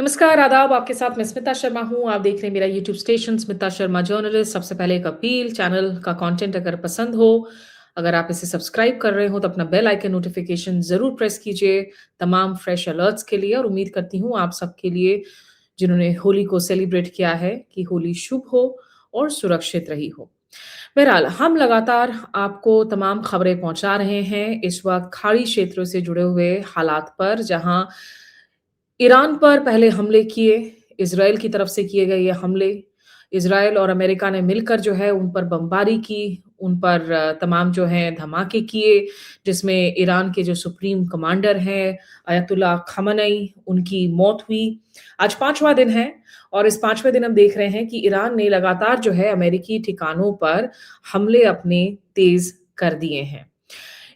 नमस्कार, आदाब। आपके साथ मैं स्मिता शर्मा हूँ। आप देख रहे हैं मेरा YouTube station Smita Sharma journalist. सबसे पहले एक अपील, चैनल का कंटेंट अगर पसंद हो, अगर आप इसे सब्सक्राइब कर रहे हो तो अपना बेल आइकन नोटिफिकेशन ज़रूर प्रेस कीजिए तमाम फ्रेश अलर्ट्स के लिए और उम्मीद करती हूँ आप सबके लिए जिन्होंने होली को सेलिब्रेट किया है कि होली शुभ हो और सुरक्षित रही हो। बहरहाल, हम लगातार आपको तमाम खबरें पहुँचा रहे हैं इस वक़्त खाड़ी क्षेत्रों से जुड़े हुए हालात पर, जहाँ ईरान पर पहले हमले किए, इज़राइल की तरफ से किए गए ये हमले, इज़राइल और अमेरिका ने मिलकर जो है उन पर बमबारी की, उन पर तमाम जो हैं धमाके किए, जिसमें ईरान के जो सुप्रीम कमांडर हैं, अयतुल्ला खamenei, उनकी मौत हुई। आज 5वां दिन है और इस 5वें दिन हम देख रहे हैं कि ईरान ने लगातार जो है अमेरिकी ठिकानों पर हमले अपने तेज़ कर दिए हैं।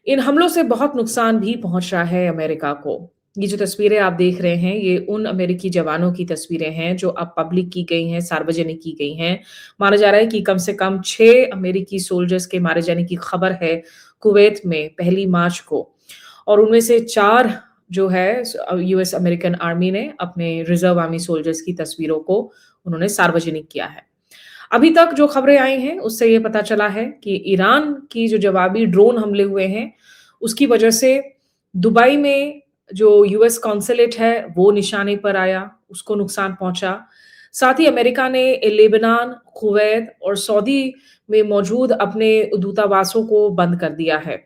इन हमलों से बहुत नुकसान भी पहुँच रहा है अमेरिका को। ये जो तस्वीरें आप देख रहे हैं, ये उन अमेरिकी जवानों की तस्वीरें हैं जो अब पब्लिक की गई हैं, सार्वजनिक की गई हैं। माना जा रहा है कि कम से कम 6 अमेरिकी सोल्जर्स के मारे जाने की खबर है कुवैत में पहली मार्च को और उनमें से 4 जो है यूएस अमेरिकन आर्मी ने अपने रिज़र्व आर्मी सोल्जर्स की तस्वीरों को उन्होंने सार्वजनिक किया है। अभी तक जो खबरें आई हैं, उससे ये पता चला है कि ईरान की जो जवाबी ड्रोन हमले हुए हैं, उसकी वजह से दुबई में जो यूएस कॉन्सुलेट है, वो निशाने पर आया, उसको नुकसान पहुँचा। साथ ही अमेरिका ने लेबनान, कुवैत और सऊदी में मौजूद अपने दूतावासों को बंद कर दिया है।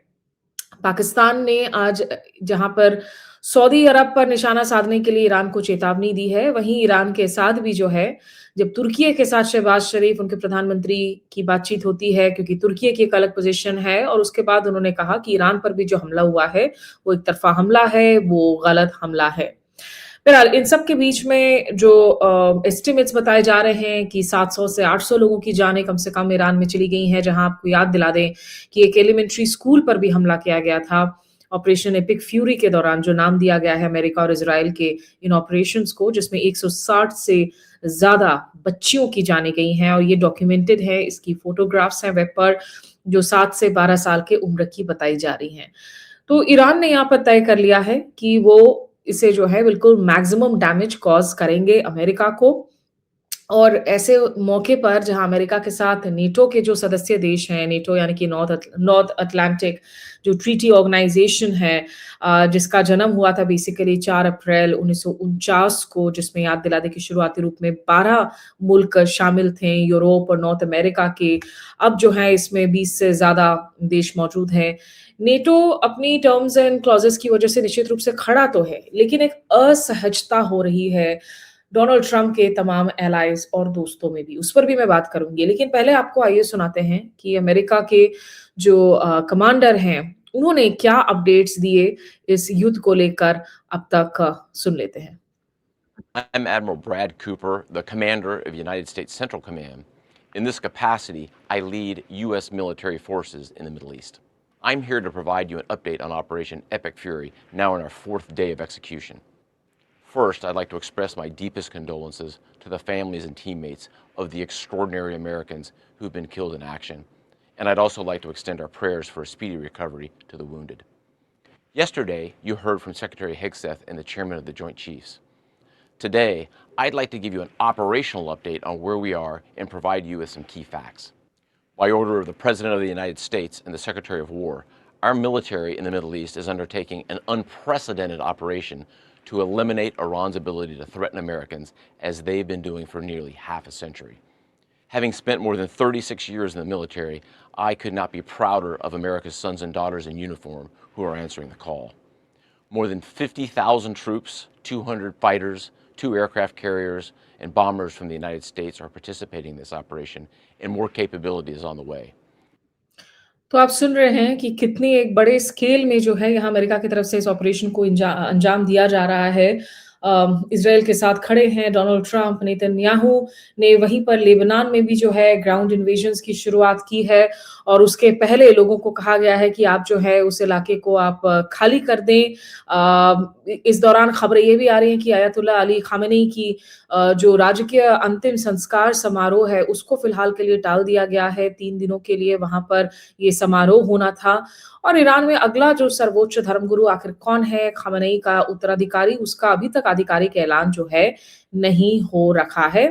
पाकिस्तान ने आज जहाँ पर सऊदी अरब पर निशाना साधने के लिए ईरान को चेतावनी दी है, वहीं ईरान के साथ भी जो है, जब तुर्की के साथ शहबाज शरीफ उनके प्रधानमंत्री की बातचीत होती है क्योंकि तुर्की की एक अलग पोज़ीशन है और उसके बाद उन्होंने कहा कि ईरान पर भी जो हमला हुआ है, वो एक तरफ़ा हमला है, वो गलत हमला है। बहरहाल इन सब के बीच में जो एस्टिमेट्स बताए जा रहे हैं कि 700 से 800 लोगों की जानें कम से कम ईरान में चली गई हैं, जहां आपको याद दिला दें कि एक एलिमेंट्री स्कूल पर भी हमला किया गया था, ऑपरेशन एपिक फ्यूरी के दौरान जो नाम दिया गया है अमेरिका और इज़राइल के इन ऑपरेशंस को, जिसमें 160 से ज़्यादा बच्चियों की जानें गई हैं और ये डॉक्यूमेंटेड है, इसकी फ़ोटोग्राफ्स हैं वेब पर, जो 7 से 12 साल के उम्र की बताई जा रही हैं। तो ईरान ने यहाँ पर तय कर लिया है कि वो इसे जो है बिल्कुल मैक्सिमम डैमेज कॉज़ करेंगे अमेरिका को और ऐसे मौके पर जहाँ अमेरिका के साथ नेटो के जो सदस्य देश हैं, नेटो यानी कि नॉर्थ अटलांटिक जो ट्रीटी ऑर्गेनाइज़ेशन है जिसका जन्म हुआ था बेसिकली 4 अप्रैल 1949 को, जिसमें याद दिला दें कि शुरुआती रूप में 12 मुल्क शामिल थे, यूरोप और नॉर्थ अमेरिका के। अब जो है इसमें 20 से ज़्यादा देश मौजूद हैं। नेटो अपनी टर्म्स एंड क्लॉजेस की वजह से निश्चित रूप से खड़ा तो है, लेकिन एक असहजता हो रही है डोनाल्ड ट्रंप के तमाम एलाइज़ और दोस्तों में भी, उस पर भी मैं बात करूँगी। लेकिन पहले आपको आइए सुनाते हैं कि अमेरिका के जो कमांडर हैं, उन्होंने क्या अपडेट्स दिए इस युद्ध को लेकर अब तक सुन लेते हैं। I'm Admiral Brad Cooper, the commander of United States Central Command. In this capacity, I lead U.S. military forces in the Middle East. I'm here to provide you an update on Operation Epic Fury, now in our 4th day of execution. First, I'd like to express my deepest condolences to the families and teammates of the extraordinary Americans who've been killed in action, and I'd also like to extend our prayers for a speedy recovery to the wounded. Yesterday, you heard from Secretary Hegseth and the Chairman of the Joint Chiefs. Today, I'd like to give you an operational update on where we are and provide you with some key facts. By order of the President of the United States and the Secretary of War, our military in the Middle East is undertaking an unprecedented operation to eliminate Iran's ability to threaten Americans, as they've been doing for nearly half a century. Having spent more than 36 years in the military, I could not be prouder of America's sons and daughters in uniform who are answering the call. More than 50,000 troops, 200 fighters, 2 aircraft carriers, and bombers from the United States are participating in this operation, and more capability is on the way. तो आप सुन रहे हैं कि कितनी एक बड़े scale में जो है यहाँ अमेरिका की तरफ से इस ऑपरेशन को अंजाम दिया जा रहा है। इज़राइल के साथ खड़े हैं डोनाल्ड ट्रंप, नेतन्याहू ने वहीं पर लेबनान में भी जो है ग्राउंड इन्वेजन्स की शुरुआत की है और उसके पहले लोगों को कहा गया है कि आप जो है उस इलाके को आप खाली कर दें। इस दौरान खबरें ये भी आ रही हैं कि अयतुल्ला अली खामेनी की जो राजकीय अंतिम संस्कार समारोह है, उसको फिलहाल के लिए टाल दिया गया है। 3 दिनों के लिए वहाँ पर ये समारोह होना था और ईरान में अगला जो सर्वोच्च धर्मगुरु आखिर कौन है, ख़ामेनेई का उत्तराधिकारी, उसका अभी तक आधिकारिक ऐलान जो है, नहीं हो रखा है।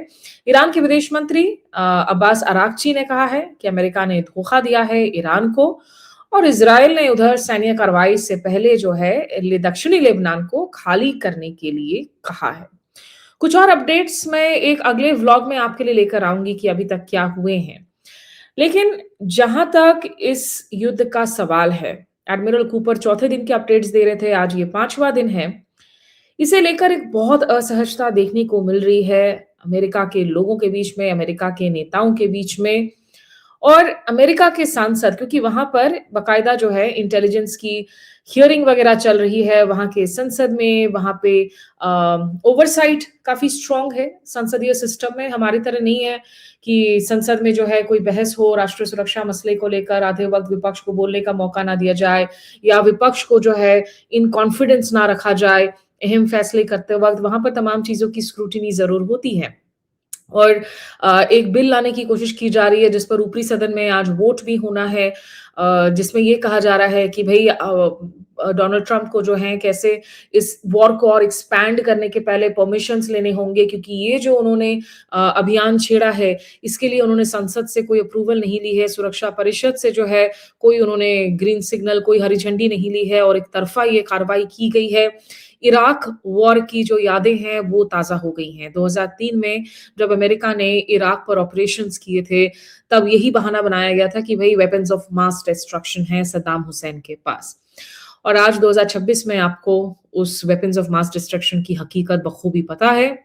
ईरान के विदेश मंत्री अब्बास अरागची ने कहा है कि अमेरिका ने धोखा दिया है ईरान को और इज़राइल ने उधर सैन्य कार्रवाई से पहले जो है, दक्षिणी लेबनान को खाली करने के लिए कहा है। कुछ और अपडेट्स मैं एक अगले व्लॉग में आपके लिए लेकर आऊँगी कि अभी तक क्या हुए हैं। लेकिन जहाँ तक इस युद्ध का सवाल है, एडमिरल कूपर चौथे दिन के अपडेट्स दे रहे थे, आज ये 5वां दिन है। इसे लेकर एक बहुत असहजता देखने को मिल रही है अमेरिका के लोगों के बीच में, अमेरिका के नेताओं के बीच में और अमेरिका के सांसद क्योंकि वहाँ पर बाकायदा जो है इंटेलिजेंस की हियरिंग वगैरह चल रही है, वहाँ के संसद में, वहाँ पे ओवरसाइट काफ़ी स्ट्रॉन्ग है संसदीय सिस्टम में, हमारी तरह नहीं है कि संसद में जो है कोई बहस हो राष्ट्रीय सुरक्षा मसले को लेकर, आधे वक़्त विपक्ष को बोलने का मौका ना दिया जाए या विपक्ष को जो है इन कॉन्फिडेंस ना रखा जाए, अहम फैसले करते वक़्त, वहाँ पर तमाम चीज़ों की स्क्रूटिनी ज़रूर होती है। और एक बिल लाने की कोशिश की जा रही है जिस पर ऊपरी सदन में आज वोट भी होना है जिसमें ये कहा जा रहा है कि भई डोनाल्ड ट्रंप को जो है कैसे इस वॉर को और एक्सपैंड करने के पहले परमिशंस लेने होंगे क्योंकि ये जो उन्होंने अभियान छेड़ा है, इसके लिए उन्होंने संसद से कोई अप्रूवल नहीं ली है, सुरक्षा परिषद से जो है कोई उन्होंने ग्रीन सिग्नल, कोई हरी झंडी नहीं ली है और एक तरफ़ा ये कार्रवाई की गई है। इराक वॉर की जो यादें हैं वो ताज़ा हो गई हैं। 2003 में जब अमेरिका ने इराक पर ऑपरेशंस किए थे, तब यही बहाना बनाया गया था कि भई वेपन्स ऑफ मास डिस्ट्रक्शन है सद्दाम हुसैन के पास। और आज 2026 में आपको उस वेपन्स ऑफ मास डिस्ट्रक्शन की हकीकत बखूबी पता है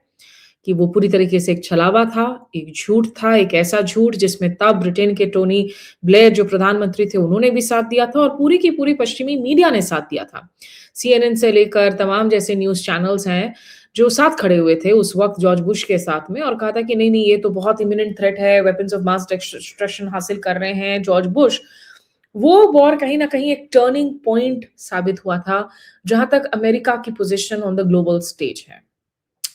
कि वो पूरी तरीके से एक छलावा था, एक झूठ था, एक ऐसा झूठ जिसमें तब ब्रिटेन के टोनी ब्लेयर जो प्रधानमंत्री थे उन्होंने भी साथ दिया था और पूरी की पूरी पश्चिमी मीडिया ने साथ दिया था। सीएनएन से लेकर तमाम जैसे न्यूज़ चैनल्स हैं, जो साथ खड़े हुए थे उस वक़्त जॉर्ज बुश के साथ में और कहा था कि नहीं-नहीं ये तो बहुत इमिनेंट थ्रेट है, वेपन्स ऑफ मास डिस्ट्रक्शन हासिल कर रहे हैं जॉर्ज बुश। वो वॉर कहीं न कहीं एक टर्निंग पॉइंट साबित हुआ था, जहाँ तक अमेरिका की position on the global stage है।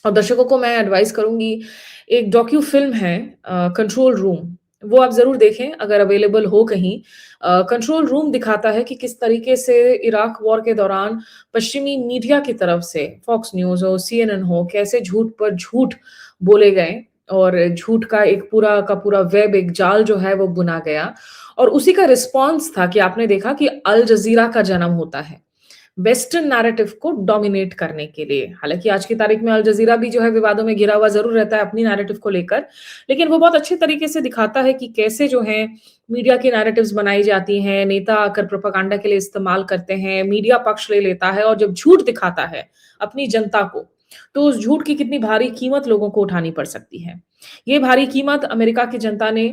और दर्शकों को मैं एडवाइस करूँगी, एक डॉक्यू फ़िल्म है कंट्रोल रूम, वो आप ज़रूर देखें अगर अवेलेबल हो कहीं। कंट्रोल रूम दिखाता है कि किस तरीके से इराक वॉर के दौरान पश्चिमी मीडिया की तरफ से, फॉक्स न्यूज़ हो, सीएनएन हो, कैसे झूठ पर झूठ बोले गए और झूठ का एक पूरा का पूरा वेब, एक जाल जो है वो बुना गया और उसी का रिस्पॉन्स था कि आपने देखा कि अल जज़ीरा का जन्म होता है। वेस्टर्न नैरेटिव को डोमिनेट करने के लिए। हालाँकि आज की तारीख में अल जज़ीरा भी जो है विवादों में घिरा हुआ ज़रूर रहता है अपनी नैरेटिव को लेकर, लेकिन वो बहुत अच्छे तरीके से दिखाता है कि कैसे जो है मीडिया की नैरेटिव्स बनाई जाती हैं, नेता आकर प्रोपेगेंडा के लिए इस्तेमाल करते हैं, मीडिया पक्ष ले लेता है और जब झूठ दिखाता है अपनी जनता को, तो उस झूठ की कितनी भारी कीमत लोगों को उठानी पड़ सकती है। ये भारी कीमत अमेरिका की जनता ने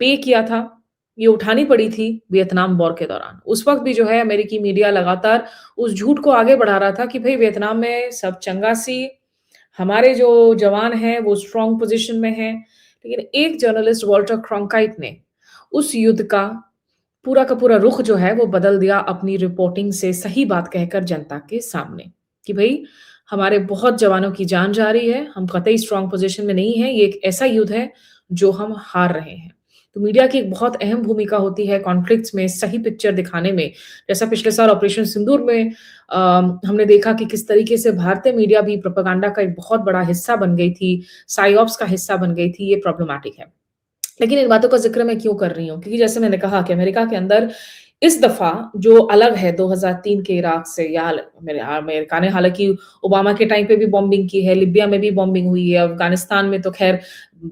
पे किया था, ये उठानी पड़ी थी वियतनाम वॉर के दौरान। उस वक़्त भी जो है अमेरिकी मीडिया लगातार उस झूठ को आगे बढ़ा रहा था कि भई वियतनाम में सब चंगा-सी, हमारे जो जवान हैं वो स्ट्रॉन्ग पोज़ीशन में हैं। लेकिन एक जर्नलिस्ट वाल्टर क्रॉन्काइट ने उस युद्ध का पूरा रुख जो है वो बदल दिया अपनी रिपोर्टिंग से सही बात कहकर जनता के सामने, कि भई हमारे बहुत जवानों की जान जा रही है, हम कतई स्ट्रॉन्ग पोज़ीशन में नहीं हैं, ये एक ऐसा युद्ध है जो हम हार रहे हैं। तो मीडिया की एक बहुत अहम भूमिका होती है कॉन्फ्लिक्ट्स में सही पिक्चर दिखाने में। जैसा पिछले साल ऑपरेशन सिंदूर में हमने देखा कि किस तरीके से भारतीय मीडिया भी प्रोपेगेंडा का एक बहुत बड़ा हिस्सा बन गई थी, साइऑप्स का हिस्सा बन गई थी, ये प्रॉब्लमैटिक है। लेकिन इन बातों का ज़िक्र मैं क्यों कर रही हूँ? क्योंकि जैसे मैंने कहा कि अमेरिका के अंदर इस दफ़ा जो अलग है 2003 के इराक से या अमेरिका ने हालाँकि ओबामा के टाइम पे भी बॉम्बिंग की है, लिबिया में भी बॉम्बिंग हुई है, अफ़गानिस्तान में तो ख़ैर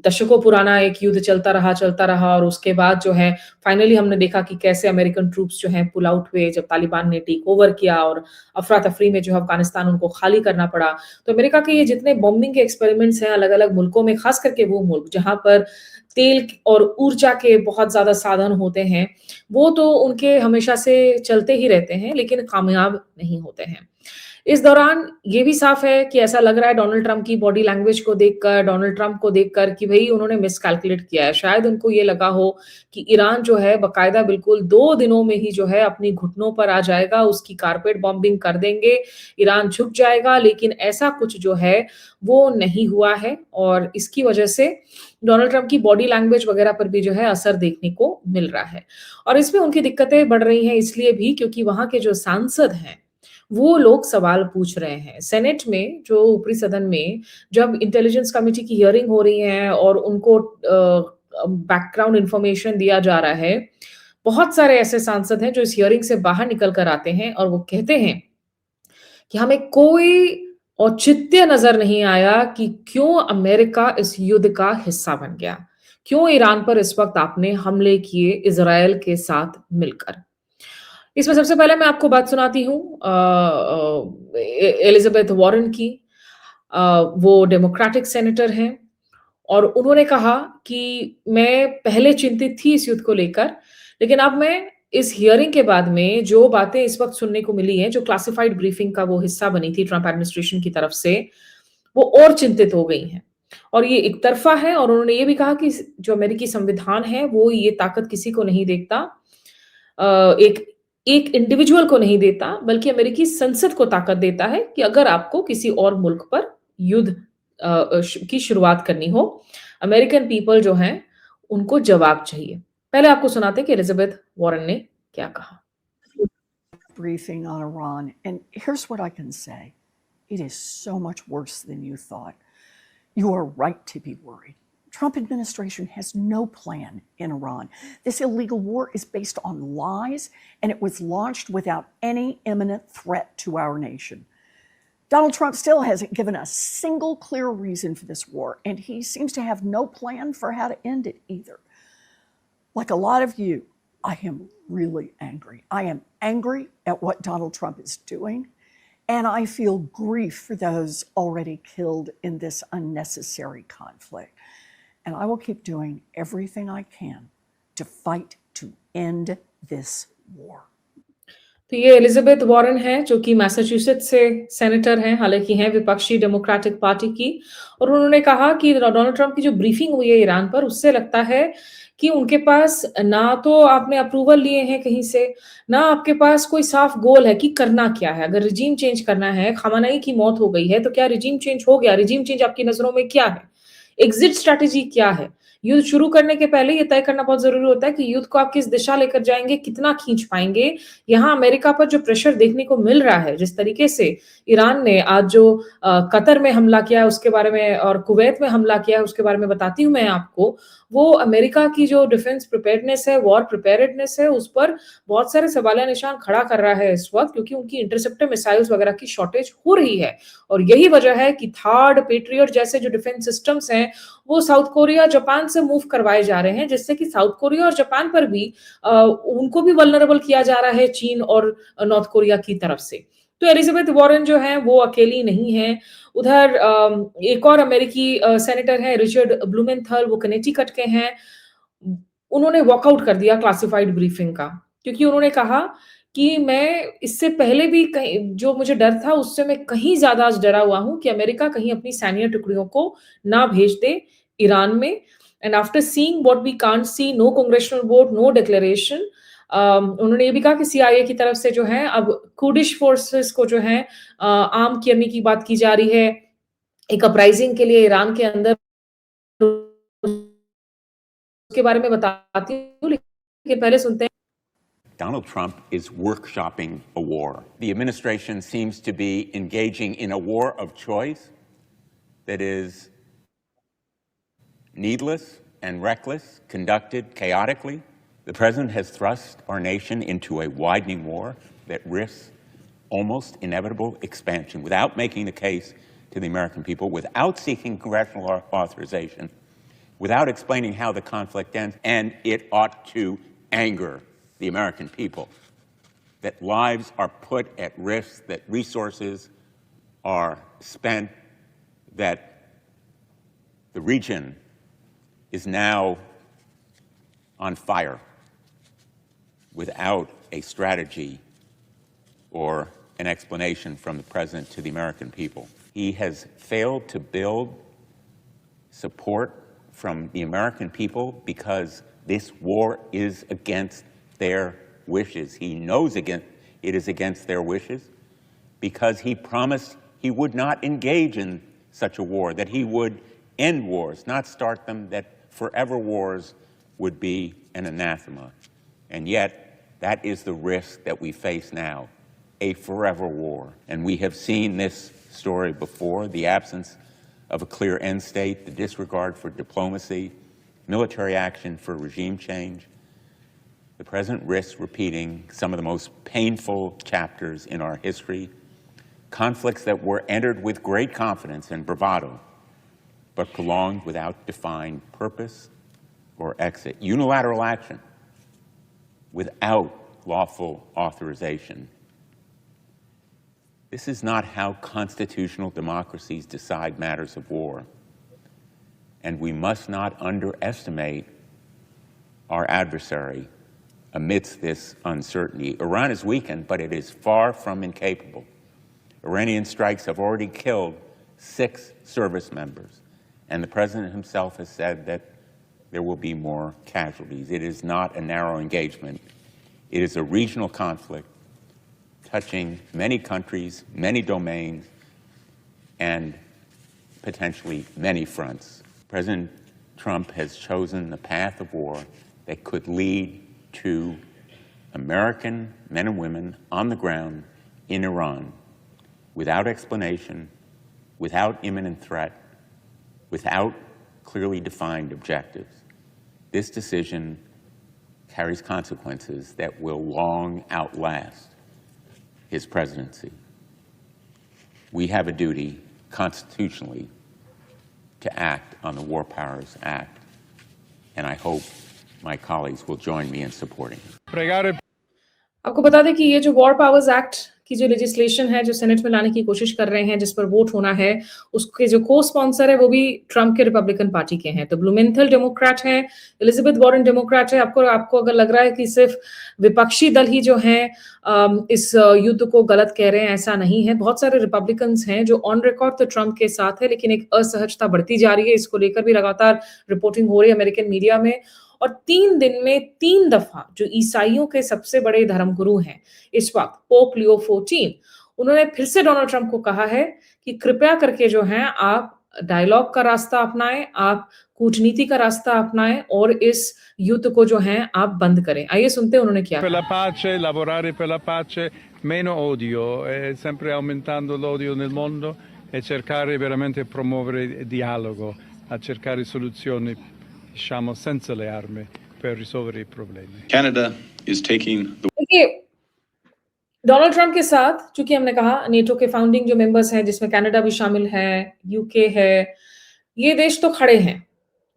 दशकों पुराना एक युद्ध चलता रहा और उसके बाद जो है फाइनली हमने देखा कि कैसे अमेरिकन ट्रूप्स जो हैं पुल आउट हुए जब तालिबान ने टेक ओवर किया और अफ़रा-तफ़री में जो है अफ़गानिस्तान उनको खाली करना पड़ा। तो अमेरिका के ये जितने बॉम्बिंग के एक्सपेरिमेंट्स हैं अलग-अलग मुल्कों में, ख़ास करके वो मुल्क जहाँ पर तेल और ऊर्जा के बहुत ज़्यादा साधन होते हैं, वो तो उनके हमेशा से चलते ही रहते हैं, लेकिन कामयाब नहीं होते हैं। इस दौरान ये भी साफ है कि ऐसा लग रहा है डोनाल्ड ट्रंप की बॉडी लैंग्वेज को देखकर, डोनाल्ड ट्रंप को देखकर कि भई उन्होंने मिसकैलकुलेट किया है। शायद उनको ये लगा हो कि ईरान जो है बाकायदा बिल्कुल 2 दिनों में ही जो है अपनी घुटनों पर आ जाएगा, उसकी कारपेट बॉम्बिंग कर देंगे, ईरान झुक जाएगा, लेकिन ऐसा कुछ जो है वो नहीं हुआ है और इसकी वजह से डोनाल्ड ट्रंप की बॉडी लैंग्वेज वगैरह पर भी जो है असर देखने को मिल रहा है। और इसमें उनकी दिक्कतें बढ़ रही हैं इसलिए भी क्योंकि वहाँ के जो सांसद हैं, वो लोग सवाल पूछ रहे हैं। सेनेट में जो ऊपरी सदन में जब इंटेलिजेंस कमिटी की हियरिंग हो रही है और उनको बैकग्राउंड इंफॉर्मेशन दिया जा रहा है, बहुत सारे ऐसे सांसद हैं जो इस हियरिंग से बाहर निकल कर आते हैं और वो कहते हैं कि हमें कोई औचित्य नज़र नहीं आया कि क्यों अमेरिका इस युद्ध का हिस्सा बन गया? क्यों ईरान पर इस वक़्त आपने हमले किए इज़राइल के साथ मिलकर? इसमें सबसे पहले मैं आपको बात सुनाती हूँ एलिज़ाबेथ वॉरेन की। वो डेमोक्रेटिक सेनेटर हैं और उन्होंने कहा कि मैं पहले चिंतित थी इस युद्ध को लेकर, लेकिन अब मैं इस हियरिंग के बाद में जो बातें इस वक़्त सुनने को मिली हैं, जो क्लासिफाइड ब्रीफिंग का वो हिस्सा बनी थी ट्रम्प एडमिनिस्ट्रेशन की तरफ से, वो और चिंतित हो गई हैं। और ये एक तरफ़ा है और उन्होंने ये भी कहा कि जो अमेरिकी संविधान है, वो ये ताकत किसी को नहीं देता एक एक इंडिविजुअल को नहीं देता, बल्कि अमेरिकी संसद को ताकत देता है कि अगर आपको किसी और मुल्क पर युद्ध की शुरुआत करनी हो, अमेरिकन पीपल जो हैं, उनको जवाब चाहिए। पहले आपको सुनाते हैं कि एलिज़ाबेथ वॉरेन ने क्या कहा। Briefing on Iran, and here's what I can say. It is so much worse than you thought. You are right to be worried. Trump administration has no plan in Iran. This illegal war is based on lies, and it was launched without any imminent threat to our nation. Donald Trump still hasn't given a single clear reason for this war, and he seems to have no plan for how to end it either. Like a lot of you, I am really angry. I am angry at what Donald Trump is doing, and I feel grief for those already killed in this unnecessary conflict. And I will keep doing everything I can to fight to end this war. तो ये Elizabeth Warren हैं, जो कि Massachusetts से senator हैं, हालाँकि हैं विपक्षी डेमोक्रेटिक पार्टी की और उन्होंने कहा कि डोनाल्ड ट्रम्प की जो ब्रीफिंग हुई है ईरान पर, उससे लगता है कि उनके पास ना तो आपने अप्रूवल लिए हैं कहीं से, ना आपके पास कोई साफ गोल है कि करना क्या है। अगर रिजीम चेंज करना है, ख़ामेनेई की मौत हो गई है, तो क्या रिजीम चेंज हो गया? रिजीम चेंज आपकी नज़रों में क्या है? एग्ज़िट स्ट्रैटेजी क्या है? युद्ध शुरू करने के पहले ये तय करना बहुत ज़रूरी होता है कि युद्ध को आप किस दिशा लेकर जाएँगे, कितना खींच पाएँगे। यहाँ अमेरिका पर जो प्रेशर देखने को मिल रहा है, जिस तरीके से ईरान ने आज जो कतर में हमला किया है उसके बारे में और कुवैत में हमला किया है उसके बारे में बताती हूँ मैं आपको। वो अमेरिका की जो डिफेंस प्रिपेयर्डनेस है, वॉर प्रिपेयर्डनेस है, उस पर बहुत सारे सवालिया निशान खड़ा कर रहा है इस वक़्त क्योंकि उनकी इंटरसेप्टर मिसाइल्स वगैरह की शॉर्टेज हो रही है। और यही वजह है कि थार्ड, पेट्रियट जैसे जो डिफेंस सिस्टम्स हैं, वो साउथ कोरिया, जापान से मूव करवाए जा रहे हैं, जिससे कि साउथ कोरिया और जापान पर भी उनको भी वल्नरेबल किया जा रहा है चीन और नॉर्थ कोरिया की तरफ से। तो एलिज़ाबेथ वॉरेन जो हैं, वो अकेली नहीं हैं। उधर एक और अमेरिकी सेनेटर हैं रिचर्ड ब्लूमेंथल, वो कनेटिकट के हैं। उन्होंने वॉकआउट कर दिया क्लासिफाइड ब्रीफिंग का, क्योंकि उन्होंने कहा कि मैं इससे पहले भी कहीं जो मुझे डर था, उससे मैं कहीं ज़्यादा आज डरा हुआ हूँ कि अमेरिका कहीं अपनी सैन्य टुकड़ियों को ना भेज दे ईरान में and after seeing what we can't see, no congressional vote, no declaration. उन्होंने ये भी कहा कि सीआईए की तरफ से जो है अब कुर्दिश फोर्सेस को जो है आर्म करने की बात की जा रही है, एक अपराइजिंग के लिए ईरान के अंदर उसके बारे में बताती हूँ, लेकिन पहले सुनते हैं। Donald Trump is workshopping a war. The administration seems to be engaging in a war of choice that is needless and reckless, conducted chaotically. The president has thrust our nation into a widening war that risks almost inevitable expansion without making the case to the American people, without seeking congressional authorization, without explaining how the conflict ends, and it ought to anger the American people, that lives are put at risk, that resources are spent, that the region is now on fire without a strategy or an explanation from the President to the American people. He has failed to build support from the American people because this war is against their wishes. He knows it is against their wishes because he promised he would not engage in such a war, that he would end wars, not start them, that forever wars would be an anathema. And yet, that is the risk that we face now, a forever war. And we have seen this story before, the absence of a clear end state, the disregard for diplomacy, military action for regime change. The President risks repeating some of the most painful chapters in our history, conflicts that were entered with great confidence and bravado, but prolonged without defined purpose or exit. Unilateral action without lawful authorization. This is not how constitutional democracies decide matters of war. And we must not underestimate our adversary amidst this uncertainty. Iran is weakened, but it is far from incapable. Iranian strikes have already killed 6 service members, and the President himself has said that there will be more casualties. It is not a narrow engagement. It is a regional conflict touching many countries, many domains, and potentially many fronts. President Trump has chosen the path of war that could lead to American men and women on the ground in Iran without explanation, without imminent threat, without clearly defined objectives. This decision carries consequences that will long outlast his presidency. We have a duty constitutionally to act on the War Powers Act, and I hope my colleagues will join me in supporting it. आपको बता दें कि ये जो war powers act की जो legislation है जो सेनेट में लाने की कोशिश कर रहे हैं जिस पर वोट होना है उसके जो को स्पॉन्सर है वो भी ट्रम्प के रिपब्लिकन पार्टी के हैं तो ब्लूमेंथल डेमोक्रेट हैं एलिजाबेथ वॉरेन डेमोक्रेट है आपको अगर लग रहा है कि सिर्फ विपक्षी दल ही जो हैं इस युद्ध को गलत कह रहे हैं ऐसा नहीं है बहुत सारे रिपब्लिकन्स हैं जो ऑन रिकॉर्ड तो ट्रम्प के साथ है लेकिन एक असहजता बढ़ती जा रही है इसको लेकर भी लगातार रिपोर्टिंग हो रही है अमेरिकन मीडिया में और 3 दिन में 3 दफा जो ईसाइयों के सबसे बड़े धर्मगुरु हैं इस वक्त पोप लियो 14 उन्होंने फिर से डोनाल्ड ट्रंप को कहा है कि कृपया करके जो है आप डायलॉग का रास्ता अपनाएं आप कूटनीति का रास्ता अपनाएं और इस युद्ध को जो है आप बंद करें आइए सुनते हैं उन्होंने क्या per la pace lavorare per la pace meno odio sempre aumentando l'odio nel mondo e cercare veramente promuovere dialogo a cercare soluzioni diciamo senza le armi per risolvere i problemi. Canada is taking the देखिए Donald Trump के साथ चूंकि हमने कहा NATO के founding जो members हैं जिसमें कनाडा भी शामिल है यूके है ये देश तो खड़े हैं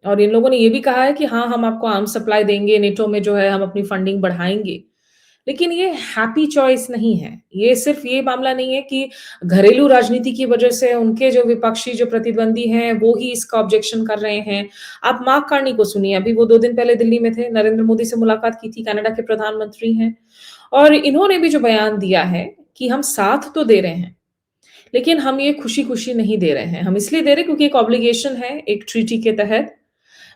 और इन लोगों ने ये भी कहा है कि हाँ हम आपको आर्म्स सप्लाई देंगे नेटो में जो है हम अपनी फंडिंग बढ़ाएंगे लेकिन ये हैप्पी चॉइस नहीं है ये सिर्फ ये मामला नहीं है कि घरेलू राजनीति की वजह से उनके जो विपक्षी जो प्रतिद्वंदी हैं वो ही इसका ऑब्जेक्शन कर रहे हैं आप मार्क कार्नी को सुनिए अभी वो 2 दिन पहले दिल्ली में थे नरेंद्र मोदी से मुलाकात की थी कनाडा के प्रधानमंत्री हैं और इन्होंने भी जो बयान दिया है कि हम साथ तो दे रहे हैं लेकिन हम ये खुशी-खुशी नहीं दे रहे हैं हम इसलिए दे रहे क्योंकि एक ऑब्लिगेशन है एक ट्रीटी के तहत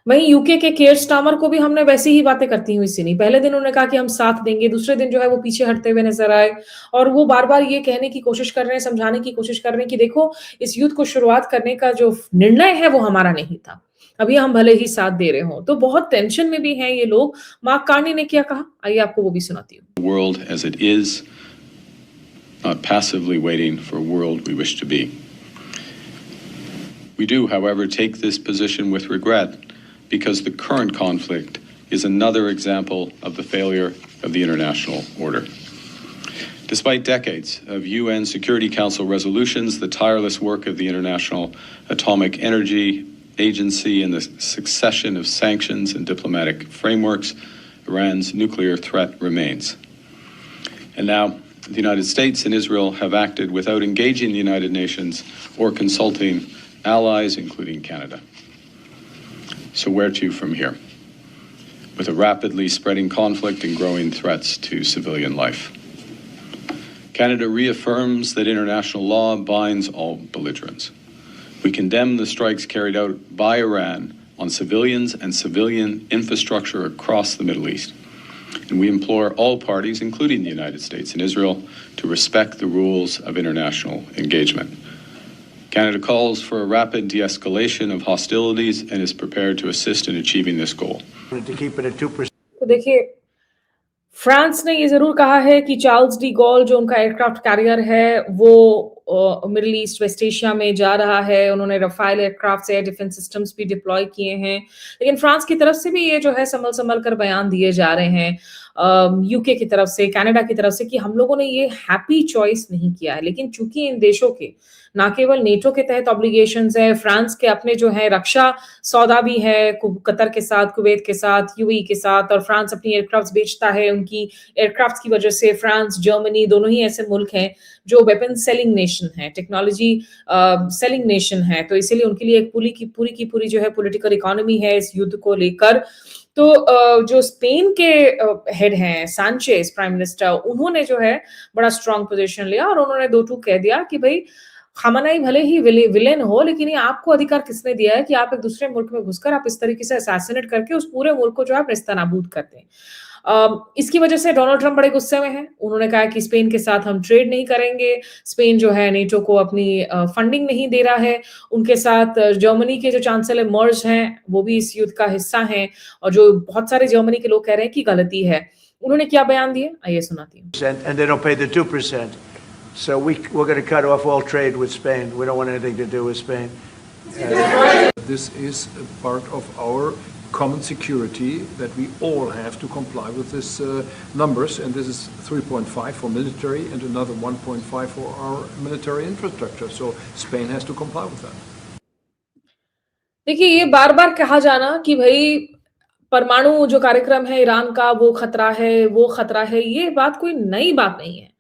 वहीं यूके के केयर स्टामर को भी हमने वैसी ही बातें करती हुई सुनी पहले दिन उन्होंने कहा कि हम साथ देंगे दूसरे दिन जो है वो पीछे हटते हुए नजर आए और वो बार-बार ये कहने की कोशिश कर रहे हैं समझाने की कोशिश कर रहे हैं कि देखो इस युद्ध को शुरुआत करने का जो निर्णय है वो हमारा नहीं था अभी हम भले ही साथ दे रहे हो तो बहुत टेंशन में भी हैं ये लोग मार्क कार्नी ने क्या कहा आइए आपको वो भी सुनाती हूं world as it is, not passively waiting for a world we wish to be. We do, however, take this position with regret because the current conflict is another example of the failure of the international order. Despite decades of UN Security Council resolutions, the tireless work of the International Atomic Energy Agency, and the succession of sanctions and diplomatic frameworks, Iran's nuclear threat remains. And now, the United States and Israel have acted without engaging the United Nations or consulting allies, including Canada. So where to from here? With a rapidly spreading conflict and growing threats to civilian life. Canada reaffirms that international law binds all belligerents. We condemn the strikes carried out by Iran on civilians and civilian infrastructure across the Middle East. And we implore all parties, including the United States and Israel, to respect the rules of international engagement. Canada calls for a rapid de-escalation of hostilities and is prepared to assist in achieving this goal. To keep it at 2%. तो देखिए, France ने ये जरूर कहा है कि Charles de Gaulle जो उनका एयरक्राफ्ट कैरियर है वो मिडिल ईस्ट वेस्ट एशिया में जा रहा है। उन्होंने Rafale aircraft air defence systems भी डिप्लॉय किए हैं, लेकिन फ्रांस की तरफ से भी ये जो है संभल संभल कर बयान दिए जा रहे हैं, यूके की तरफ से, कनाडा की तरफ से, कि हम लोगों ने ये हैप्पी चॉइस नहीं किया है। लेकिन चूंकि इन देशों के ना केवल नेटो के तहत ऑब्लिगेशंस है, फ्रांस के अपने जो है रक्षा सौदा भी है कतर के साथ, कुवैत के साथ, यूएई के साथ, और फ्रांस अपनी एयरक्राफ्ट बेचता है। उनकी एयरक्राफ्ट की वजह से फ्रांस, जर्मनी दोनों ही ऐसे मुल्क हैं जो वेपन सेलिंग नेशन है, टेक्नोलॉजी सेलिंग नेशन है, तो इसीलिए उनके लिए एक पूरी की पूरी जो है पॉलिटिकल इकोनॉमी है इस युद्ध को लेकर। तो जो स्पेन के हेड हैं सांचेज, प्राइम मिनिस्टर, उन्होंने जो है बड़ा स्ट्रांग पोजीशन लिया और उन्होंने दो टूक कह दिया कि भाई खamenei भले ही विलेन हो, लेकिन ये आपको अधिकार किसने दिया है कि आप एक दूसरे मुल्क में घुसकर आप इस तरीके से असैसिनेट करके उस पूरे मुल्क को जो है नेस्तनाबूद करते हैं। इसकी वजह से डोनाल्ड ट्रंप बड़े गुस्से में हैं। उन्होंने कहा कि स्पेन के साथ हम ट्रेड नहीं करेंगे, स्पेन जो है नेटो को अपनी फंडिंग नहीं दे रहा है। उनके साथ जर्मनी के जो चांसलर मर्ज हैं वो भी इस युद्ध का हिस्सा हैं, और जो बहुत सारे जर्मनी के लोग कह रहे हैं कि गलती है। उन्होंने क्या बयान दिए, आइए सुनाती हूँ। And they don't pay the 2%. So we're going to cut off all trade with Spain. We don't want anything to do with Spain. This is a part of our common security that we all have to comply with these numbers, and this is 3.5 for military and another 1.5 for our military infrastructure. So Spain has to comply with that. देखिए, ये बार बार कहा जाना कि भाई परमाणु जो कार्यक्रम है ईरान का वो खतरा है, ये बात कोई नई बात नहीं है।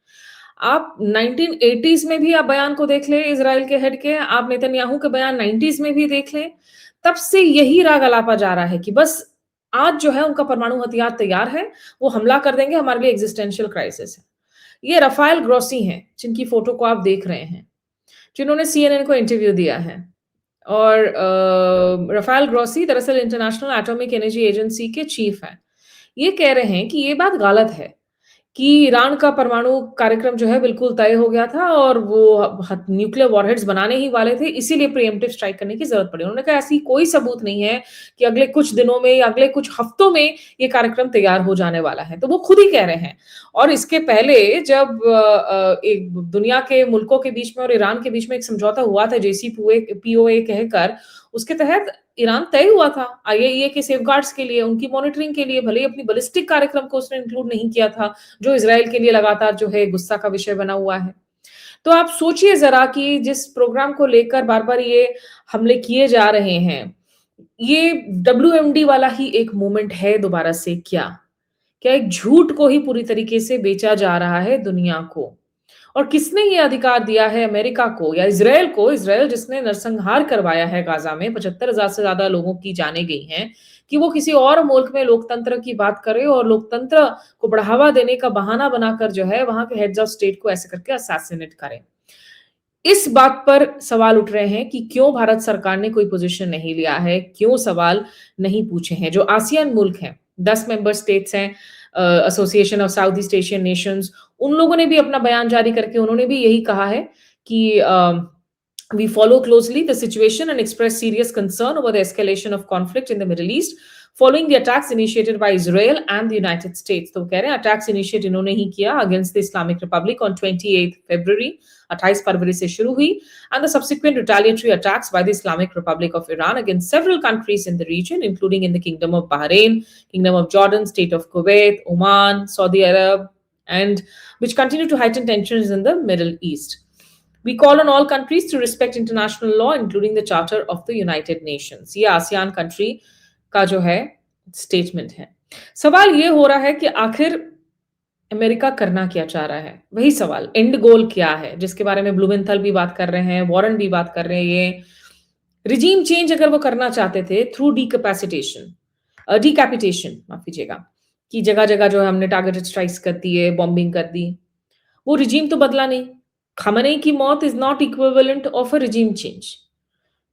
आप 1980s में भी आप बयान को देख लें इजराइल के हेड के, आप नेतन्याहू के बयान 90s में भी देख लें, तब से यही राग अलापा जा रहा है कि बस आज जो है उनका परमाणु हथियार तैयार है, वो हमला कर देंगे, हमारे लिए एग्जिस्टेंशियल क्राइसिस है। ये राफेल ग्रोसी हैं जिनकी फोटो को आप देख रहे हैं, जिन्होंने सीएनएन को इंटरव्यू दिया है। और राफेल ग्रोसी दरअसल इंटरनेशनल एटॉमिक एनर्जी एजेंसी के चीफ हैं। ये कह रहे हैं कि ये बात गलत है कि ईरान का परमाणु कार्यक्रम जो है बिल्कुल तय हो गया था और वो न्यूक्लियर वॉरहेड्स बनाने ही वाले थे, इसीलिए प्रीएम्प्टिव स्ट्राइक करने की जरूरत पड़ी। उन्होंने कहा ऐसी कोई सबूत नहीं है कि अगले कुछ दिनों में या अगले कुछ हफ्तों में ये कार्यक्रम तैयार हो जाने वाला है, तो वो खुद ही कह रहे हैं। और इसके पहले जब एक दुनिया के मुल्कों के बीच में और ईरान के बीच में एक समझौता हुआ था JCPOA कहकर, उसके तहत ईरान तय हुआ था IAEA के सेफगार्ड्स के लिए, उनकी मॉनिटरिंग के लिए, भले ही अपनी बैलिस्टिक कार्यक्रम को उसने इंक्लूड नहीं किया था, जो इजराइल के लिए लगातार जो है गुस्सा का विषय बना हुआ है। तो आप सोचिए जरा कि जिस प्रोग्राम को लेकर बार बार ये हमले किए जा रहे हैं, ये WMD वाला ही एक मूवमेंट है दोबारा से क्या एक झूठ को ही पूरी तरीके से बेचा जा रहा है दुनिया को? और किसने ये अधिकार दिया है अमेरिका को या इजराइल को, इजराइल जिसने नरसंहार करवाया है गाजा में, 75,000 से ज्यादा लोगों की जाने गई हैं, कि वो किसी और मुल्क में लोकतंत्र की बात करे और लोकतंत्र को बढ़ावा देने का बहाना बनाकर जो है वहां के हेड्स ऑफ स्टेट को ऐसे करके असैसिनेट करे। इस बात पर सवाल उठ रहे हैं कि क्यों भारत सरकार ने कोई पोजीशन नहीं लिया है, क्यों सवाल नहीं पूछे हैं। जो आसियान मुल्क हैं, 10 मेंबर स्टेट्स हैं, association of south east Asian Nations, उन लोगों ने भी अपना बयान जारी करके उन्होंने भी यही कहा है कि we follow closely the situation and express serious concern over the escalation of conflict in the Middle East following the attacks initiated by Israel and the United States. तो कह रहे हैं अटैक्स इनिशिएट इन्होंने ही किया against the Islamic Republic on 28th February, 28 फरवरी से शुरू हुई, and the subsequent retaliatory attacks by the Islamic Republic of Iran against several countries in the region, including in the Kingdom of Bahrain, Kingdom of Jordan, State of Kuwait, Oman, Saudi Arab, and which continue to heighten tensions in the Middle East. We call on all countries to respect international law, including the Charter of the United Nations. ये ASEAN country का जो है statement है। सवाल ये हो रहा है कि आखिर अमेरिका करना क्या चाह रहा है, वही सवाल, एंड गोल क्या है, जिसके बारे में ब्लूमेंथल भी बात कर रहे हैं, वॉरेन भी बात कर रहे हैं। ये रिजीम चेंज अगर वो करना चाहते थे थ्रू डिकैपिटेशन, माफ कीजिएगा, कि जगह जगह जो है हमने टारगेटेड स्ट्राइक्स कर दी है, बॉम्बिंग कर दी, वो रिजीम तो बदला नहीं। खamenei की मौत is not equivalent of a regime change,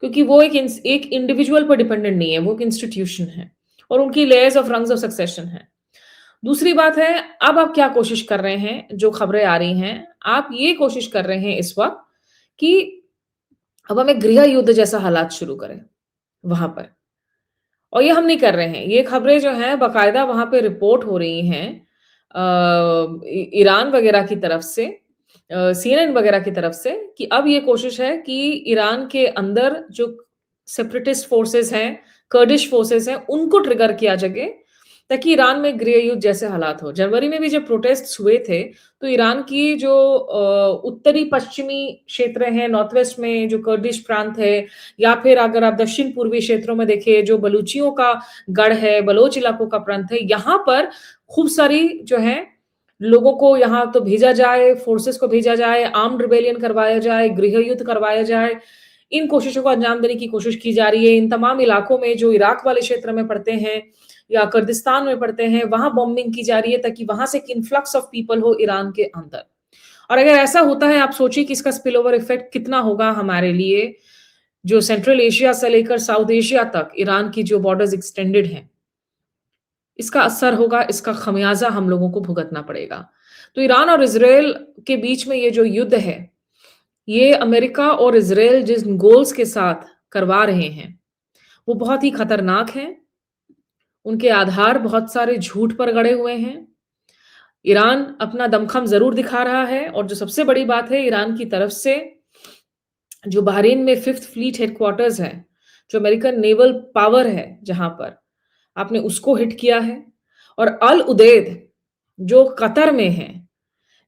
क्योंकि वो एक इंडिविजुअल पर डिपेंडेंट नहीं है, वो एक इंस्टीट्यूशन है और उनकी layers of rungs of succession है। दूसरी बात है, अब आप क्या कोशिश कर रहे हैं, जो खबरें आ रही हैं, आप ये कोशिश कर रहे हैं इस वक़्त कि अब हम एक गृह युद्ध जैसा हालात शुरू करें वहाँ पर। और ये हम नहीं कर रहे हैं। ये खबरें जो हैं बाकायदा वहाँ पे रिपोर्ट हो रही हैं ईरान वगैरह की तरफ से, सीएनएन वगैरह की तरफ से, कि अब ये कोशिश है कि ईरान के अंदर जो सेपरेटिस्ट फोर्सेस हैं, कर्दिश फोर्सेस हैं, उनको ट्रिगर किया जाए ताकि ईरान में गृह युद्ध जैसे हालात हो। जनवरी में भी जब प्रोटेस्ट हुए थे, तो ईरान की जो उत्तरी पश्चिमी क्षेत्र हैं, नॉर्थ वेस्ट में जो कर्दिश प्रांत है, या फिर अगर आप दक्षिण पूर्वी क्षेत्रों में देखें, जो बलूचियों का गढ़ है, बलोच इलाकों का प्रांत है, यहाँ पर खूब सारी जो है लोगों को यहाँ तो भेजा जाए, फोर्सेस को भेजा जाए, आर्म्ड रिबेलियन करवाया जाए, गृह युद्ध करवाया जाए। इन कोशिशों को अंजाम देने की कोशिश की जा रही है। इन तमाम इलाकों में जो इराक वाले क्षेत्र में पड़ते हैं या कुर्दिस्तान में पड़ते हैं, वहां बॉम्बिंग की जा रही है ताकि वहां से एक इन्फ्लक्स ऑफ पीपल हो ईरान के अंदर। और अगर ऐसा होता है, आप सोचिए कि इसका स्पिल ओवर इफेक्ट कितना होगा हमारे लिए, जो सेंट्रल एशिया से लेकर साउथ एशिया तक ईरान की जो बॉर्डर्स एक्सटेंडेड हैं, इसका असर होगा, इसका खमियाजा हम लोगों को भुगतना पड़ेगा। तो ईरान और इजराइल के बीच में ये जो युद्ध है, ये अमेरिका और इजराइल जिस गोल्स के साथ करवा रहे हैं, वो बहुत ही खतरनाक हैं। उनके आधार बहुत सारे झूठ पर गड़े हुए हैं। ईरान अपना दमखम ज़रूर दिखा रहा है और जो सबसे बड़ी बात है, ईरान की तरफ से जो बहरीन में 5th फ्लीट हेडक्वार्टर्स है, जो अमेरिकन नेवल पावर है जहाँ पर, आपने उसको हिट किया है। और अल उदैद जो कतर में है,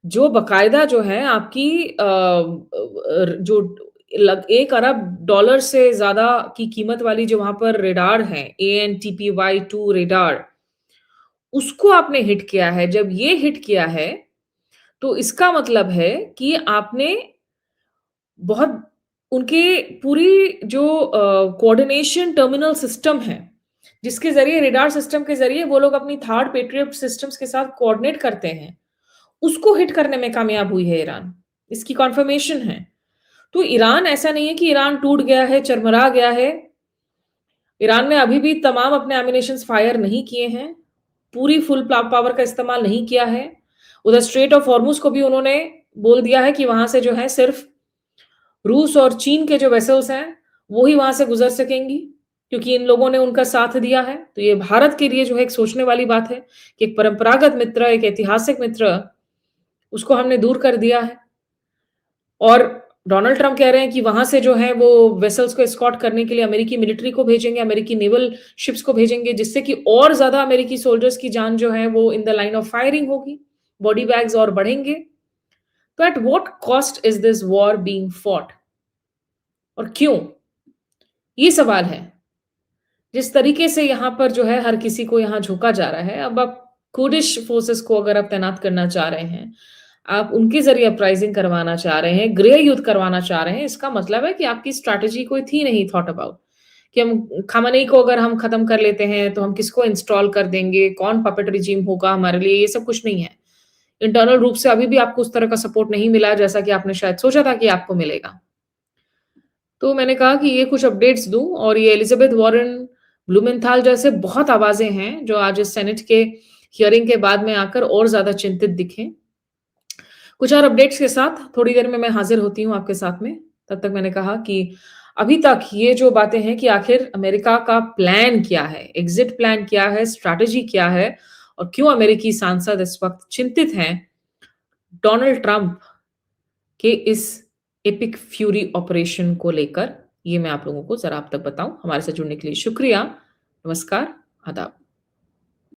जो बाकायदा जो है आपकी जो $1 अरब से ज़्यादा की कीमत वाली जो वहाँ पर रेडार है, ANTPY-2 रेडार, उसको आपने हिट किया है। जब ये हिट किया है, तो इसका मतलब है कि आपने बहुत उनके पूरी जो कोऑर्डिनेशन टर्मिनल सिस्टम है, जिसके ज़रिए रेडार सिस्टम के ज़रिए वो लोग अपनी थर्ड पेट्रियट सिस्टम्स के साथ कोऑर्डिनेट करते हैं, उसको हिट करने में कामयाब हुई है ईरान। इसकी कन्फर्मेशन है। तो ईरान ऐसा नहीं है कि ईरान टूट गया है, चरमरा गया है। ईरान ने अभी भी तमाम अपने एमिनेशंस फायर नहीं किए हैं, पूरी फुल पावर का इस्तेमाल नहीं किया है। उधर स्ट्रेट ऑफ हॉर्मुज़ को भी उन्होंने बोल दिया है कि वहां से जो है सिर्फ रूस और चीन के जो वेसल्स हैं, वो ही वहां से गुजर सकेंगी, क्योंकि इन लोगों ने उनका साथ दिया है। तो ये भारत के लिए जो है एक सोचने वाली बात है कि एक परंपरागत मित्र, एक ऐतिहासिक मित्र, उसको हमने दूर कर दिया है। और डोनाल्ड ट्रंप कह रहे हैं कि वहां से जो है वो वेसल्स को एस्कॉर्ट करने के लिए अमेरिकी मिलिट्री को भेजेंगे, अमेरिकी नेवल शिप्स को भेजेंगे, जिससे कि और ज्यादा अमेरिकी सोल्जर्स की जान जो है वो in the line of firing होगी, बॉडी बैग्स और बढ़ेंगे। तो at what cost is this war being fought, और क्यों, ये सवाल है। जिस तरीके से यहाँ पर जो है हर किसी को यहाँ झोंका जा रहा है, अब आप कुर्दिश फोर्सेस को अगर आप तैनात करना चाह रहे हैं, आप उनके ज़रिए अपराइज़िंग करवाना चाह रहे हैं, गृह युद्ध करवाना चाह रहे हैं, इसका मतलब है कि आपकी स्ट्रैटेजी कोई थी नहीं थॉट अबाउट, कि हम खamenei को अगर हम खत्म कर लेते हैं, तो हम किसको इंस्टॉल कर देंगे, कौन पपेट रिजीम होगा हमारे लिए, ये सब कुछ नहीं है। इंटरनल रूप से अभी भी आपको उस तरह का सपोर्ट नहीं मिला, जैसा कि आपने शायद सोचा था कि आपको मिलेगा। तो मैंने कहा कि ये कुछ अपडेट्स दूँ, और ये एलिज़ाबेथ वॉरेन, ब्लूमेंथाल जैसे बहुत आवाज़ें हैं, जो आज इस सेनेट के हियरिंग के बाद में आकर और ज़्यादा चिंतित दिखें। कुछ और अपडेट्स के साथ थोड़ी देर में मैं हाजिर होती हूँ आपके साथ में। तब तक मैंने कहा कि अभी तक ये जो बातें हैं कि आखिर अमेरिका का प्लान क्या है, एग्जिट प्लान क्या है, स्ट्रैटेजी क्या है, और क्यों अमेरिकी सांसद इस वक्त चिंतित हैं डोनाल्ड ट्रंप के इस एपिक फ्यूरी ऑपरेशन को लेकर, ये मैं आप लोगों को जरा अब तक बताऊं। हमारे साथ जुड़ने के लिए शुक्रिया। नमस्कार, आदाब।